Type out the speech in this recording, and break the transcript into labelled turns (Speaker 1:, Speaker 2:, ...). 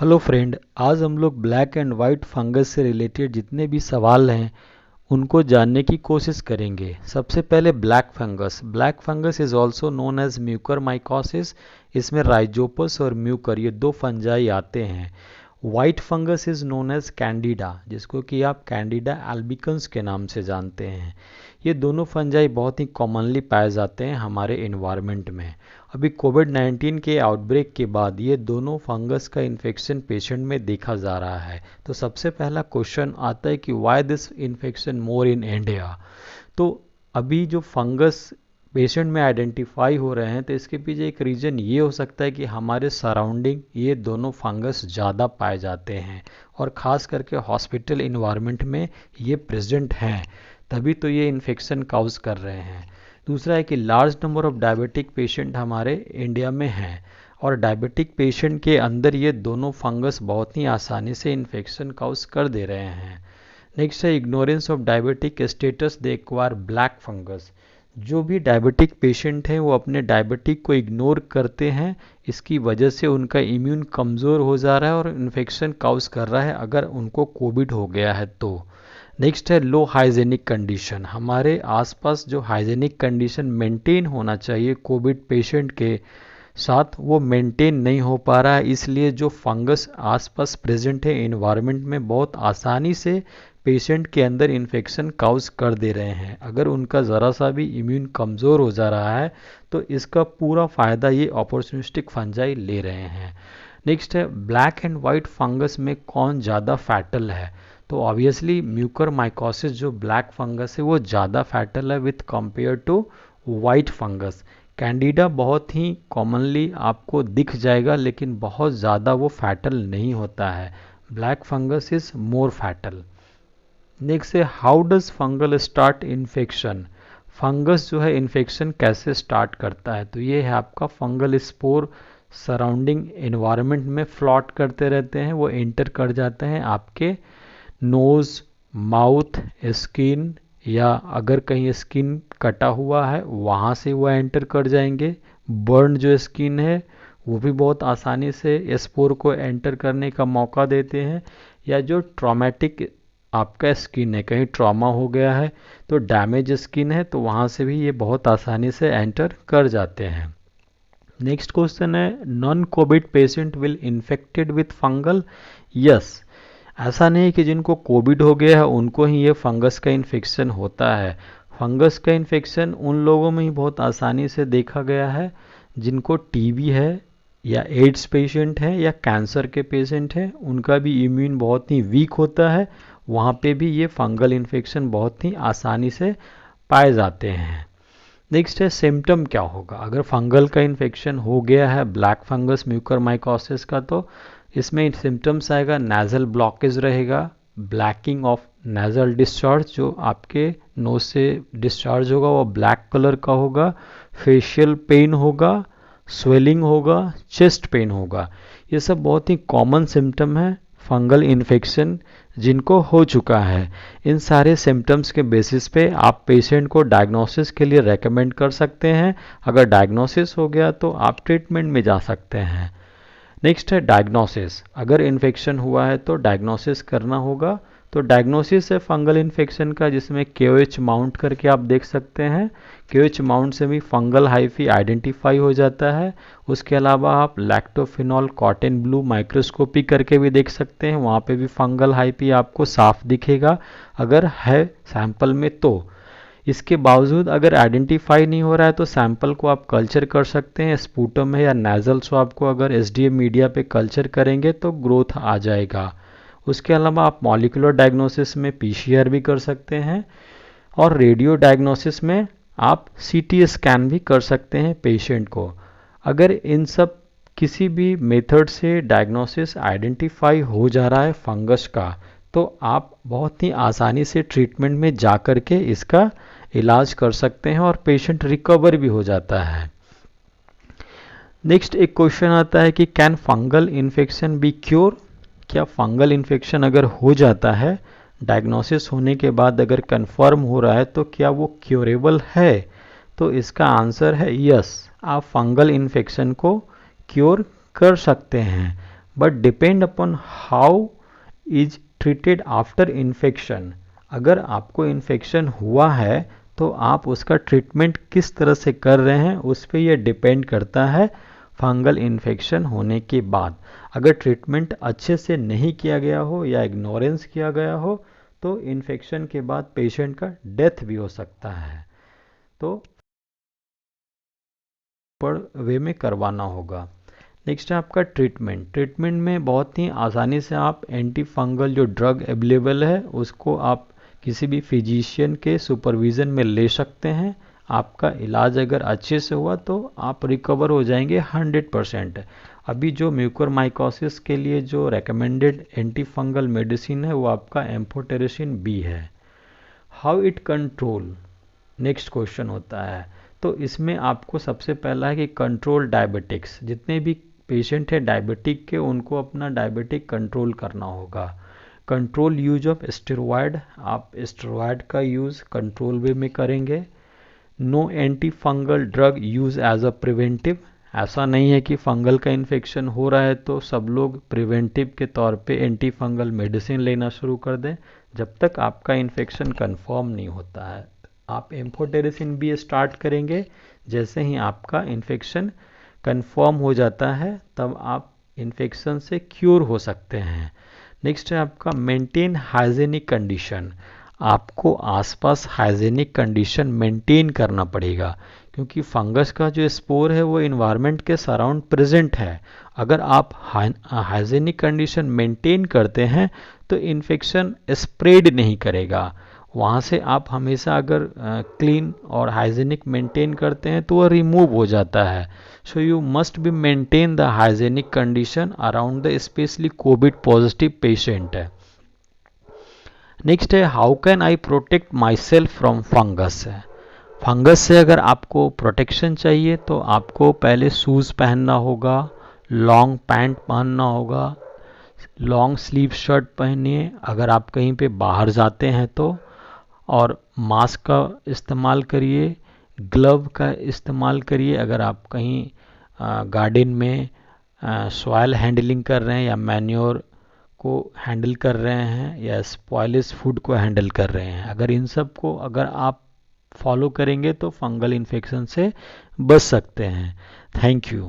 Speaker 1: Hello friend, आज हम लोग ब्लैक एंड वाइट फंगस से रिलेटेड जितने भी सवाल हैं उनको जानने की कोशिश करेंगे। सबसे पहले black fungus is also known as mucormycosis. इसमें राइजोपस और म्यूकर ये दो फंजाई आते हैं। White fungus is known as candida, जिसको कि आप कैंडिडा एल्बिकन्स के नाम से जानते हैं। ये दोनों फंजाई बहुत ही कॉमनली पाए जाते हैं हमारे इन्वायरमेंट में। अभी कोविड-19 के आउटब्रेक के बाद ये दोनों फंगस का इन्फेक्शन पेशेंट में देखा जा रहा है। तो सबसे पहला क्वेश्चन आता है कि why this infection more in India. तो अभी जो फंगस पेशेंट में आइडेंटिफाई हो रहे हैं तो इसके पीछे एक रीज़न ये हो सकता है कि हमारे सराउंडिंग ये दोनों फंगस ज़्यादा पाए जाते हैं और ख़ास करके हॉस्पिटल इन्वायरमेंट में ये प्रेजेंट हैं, तभी तो ये इन्फेक्शन काउज कर रहे हैं। दूसरा है कि large number of diabetic patient हमारे इंडिया में हैं और डायबिटिक पेशेंट के अंदर ये दोनों फंगस बहुत ही आसानी से इन्फेक्शन काउज कर दे रहे हैं। नेक्स्ट है ignorance of diabetic status they acquire black fungus. जो भी डायबिटिक पेशेंट हैं वो अपने डायबिटिक को इग्नोर करते हैं, इसकी वजह से उनका इम्यून कमज़ोर हो जा रहा है और इन्फेक्शन काउज कर रहा है अगर उनको कोविड हो गया है तो। नेक्स्ट है लो हाइजेनिक कंडीशन। हमारे आसपास जो हाइजेनिक कंडीशन मेंटेन होना चाहिए कोविड पेशेंट के साथ वो मेंटेन नहीं हो पा रहा है, इसलिए जो फंगस आसपास प्रेजेंट है इन्वायरमेंट में बहुत आसानी से पेशेंट के अंदर इन्फेक्शन काउज कर दे रहे हैं। अगर उनका ज़रा सा भी इम्यून कमज़ोर हो जा रहा है तो इसका पूरा फ़ायदा ये अपॉर्चुनिस्टिक फंजाई ले रहे हैं। नेक्स्ट है ब्लैक एंड वाइट फंगस में कौन ज़्यादा फैटल है। तो ऑब्वियसली म्यूकरमाइकोसिस जो ब्लैक फंगस है वो ज़्यादा फैटल है with compare to white fungus. Candida बहुत ही कॉमनली आपको दिख जाएगा लेकिन बहुत ज़्यादा वो फैटल नहीं होता है। Black fungus is more fatal. Next है how does fungal start infection. Fungus जो है इन्फेक्शन कैसे स्टार्ट करता है, तो ये है आपका फंगल स्पोर सराउंडिंग इन्वायरमेंट में फ्लॉट करते रहते हैं, वो एंटर कर जाते हैं आपके नोज़, माउथ, स्किन या अगर कहीं स्किन कटा हुआ है वहाँ से वो एंटर कर जाएंगे। बर्न जो स्किन है वो भी बहुत आसानी से स्पोर को एंटर करने का मौका देते हैं, या जो ट्रॉमेटिक आपका स्किन है, कहीं ट्रॉमा हो गया है तो डैमेज स्किन है तो वहाँ से भी ये बहुत आसानी से एंटर कर जाते हैं। नेक्स्ट क्वेश्चन है non Covid patient will infected with fungal. Yes, ऐसा नहीं कि जिनको कोविड हो गया है उनको ही ये फंगस का इन्फेक्शन होता है। फंगस का इन्फेक्शन उन लोगों में ही बहुत आसानी से देखा गया है जिनको टीबी है या एड्स पेशेंट है या कैंसर के पेशेंट हैं, उनका भी इम्यून बहुत ही वीक होता है, वहाँ पे भी ये फंगल इन्फेक्शन बहुत ही आसानी से पाए जाते हैं। नेक्स्ट है सिम्टम क्या होगा अगर फंगल का इन्फेक्शन हो गया है ब्लैक फंगस म्यूकरमाइकोसिस का। तो इसमें सिम्टम्स आएगा नेज़ल ब्लॉकेज रहेगा, ब्लैकिंग ऑफ नेज़ल डिस्चार्ज, जो आपके नोज से डिस्चार्ज होगा वो ब्लैक कलर का होगा, फेशियल पेन होगा, स्वेलिंग होगा, चेस्ट पेन होगा। ये सब बहुत ही कॉमन सिम्टम है फंगल इन्फेक्शन जिनको हो चुका है। इन सारे सिम्टम्स के बेसिस पे आप पेशेंट को डायग्नोसिस के लिए रेकमेंड कर सकते हैं। अगर डायग्नोसिस हो गया तो आप ट्रीटमेंट में जा सकते हैं। नेक्स्ट है डायग्नोसिस। अगर इन्फेक्शन हुआ है तो डायग्नोसिस करना होगा। तो डायग्नोसिस है फंगल इन्फेक्शन का जिसमें KOH माउंट करके आप देख सकते हैं। KOH माउंट से भी फंगल हाइफी आइडेंटिफाई हो जाता है। उसके अलावा आप लैक्टोफिनॉल कॉटन ब्लू माइक्रोस्कोपी करके भी देख सकते हैं, वहाँ पे भी फंगल हाइफी आपको साफ दिखेगा अगर है सैंपल में। तो इसके बावजूद अगर आइडेंटिफाई नहीं हो रहा है तो सैंपल को आप कल्चर कर सकते हैं। स्पूटम है या नेजल स्वाब को अगर SDM मीडिया पे कल्चर करेंगे तो ग्रोथ आ जाएगा। उसके अलावा आप मॉलिक्यूलर डायग्नोसिस में PCR भी कर सकते हैं और रेडियो डायग्नोसिस में आप CT स्कैन भी कर सकते हैं पेशेंट को। अगर इन सब किसी भी मेथड से डायग्नोसिस आइडेंटिफाई हो जा रहा है फंगस का तो आप बहुत ही आसानी से ट्रीटमेंट में जा कर के इसका इलाज कर सकते हैं और पेशेंट रिकवर भी हो जाता है। नेक्स्ट एक क्वेश्चन आता है कि can fungal infection be cure. क्या फंगल इन्फेक्शन अगर हो जाता है डायग्नोसिस होने के बाद अगर कंफर्म हो रहा है तो क्या वो क्योरेबल है। तो इसका आंसर है यस, आप फंगल इन्फेक्शन को क्योर कर सकते हैं। But depend upon how is treated after infection. अगर आपको इन्फेक्शन हुआ है तो आप उसका ट्रीटमेंट किस तरह से कर रहे हैं उस पर यह डिपेंड करता है। फंगल इन्फेक्शन होने के बाद अगर ट्रीटमेंट अच्छे से नहीं किया गया हो या इग्नोरेंस किया गया हो तो इन्फेक्शन के बाद पेशेंट का डेथ भी हो सकता है। तो पर वे में करवाना होगा। नेक्स्ट है आपका ट्रीटमेंट। ट्रीटमेंट में बहुत ही आसानी से आप एंटी फंगल जो ड्रग अवेलेबल है उसको आप किसी भी फिजिशियन के सुपरविज़न में ले सकते हैं। आपका इलाज अगर अच्छे से हुआ तो आप रिकवर हो जाएंगे 100%। अभी जो म्यूकोरमाइकोसिस के लिए जो रेकमेंडेड एंटी फंगल मेडिसिन है वो आपका एम्फोटेरिसिन बी है। How it control, next question होता है। तो इसमें आपको सबसे पहला है कि कंट्रोल डायबिटिक्स। जितने भी पेशेंट है डायबिटिक के उनको अपना डायबिटिक कंट्रोल करना होगा। कंट्रोल यूज ऑफ स्टेरॉयड, आप स्टेरॉयड का यूज़ कंट्रोल वे में करेंगे। No anti fungal drug use as a preventive. ऐसा नहीं है कि फंगल का इन्फेक्शन हो रहा है तो सब लोग प्रिवेंटिव के तौर पे एंटी फंगल मेडिसिन लेना शुरू कर दें जब तक आपका इन्फेक्शन कंफर्म नहीं होता है। आप एम्फोटेरिसिन भी स्टार्ट करेंगे जैसे ही आपका इन्फेक्शन कंफर्म हो जाता है तब आप इन्फेक्शन से क्योर हो सकते हैं। नेक्स्ट है आपका मेंटेन हाइजेनिक कंडीशन। आपको आसपास हाइजेनिक कंडीशन मेंटेन करना पड़ेगा क्योंकि फंगस का जो स्पोर है वो इन्वायरमेंट के सराउंड प्रेजेंट है। अगर आप हाइजेनिक कंडीशन मेंटेन करते हैं तो इन्फेक्शन स्प्रेड नहीं करेगा। वहाँ से आप हमेशा अगर क्लीन और हाइजेनिक मेंटेन करते हैं तो वह रिमूव हो जाता है। So you must be maintain the hygienic condition around the specially Covid positive patient है। नेक्स्ट है how can I protect my self from fungus. Fungus से अगर आपको प्रोटेक्शन चाहिए तो आपको पहले शूज़ पहनना होगा, लॉन्ग पैंट पहनना होगा, लॉन्ग स्लीव शर्ट पहनिए अगर आप कहीं पे बाहर जाते हैं तो, और मास्क का इस्तेमाल करिए, ग्लव का इस्तेमाल करिए अगर आप कहीं गार्डन में सॉइल हैंडलिंग कर रहे हैं या मैन्योर को हैंडल कर रहे हैं या स्पॉइलिश फूड को हैंडल कर रहे हैं। अगर इन सब को अगर आप फॉलो करेंगे तो फंगल इन्फेक्शन से बच सकते हैं। Thank you.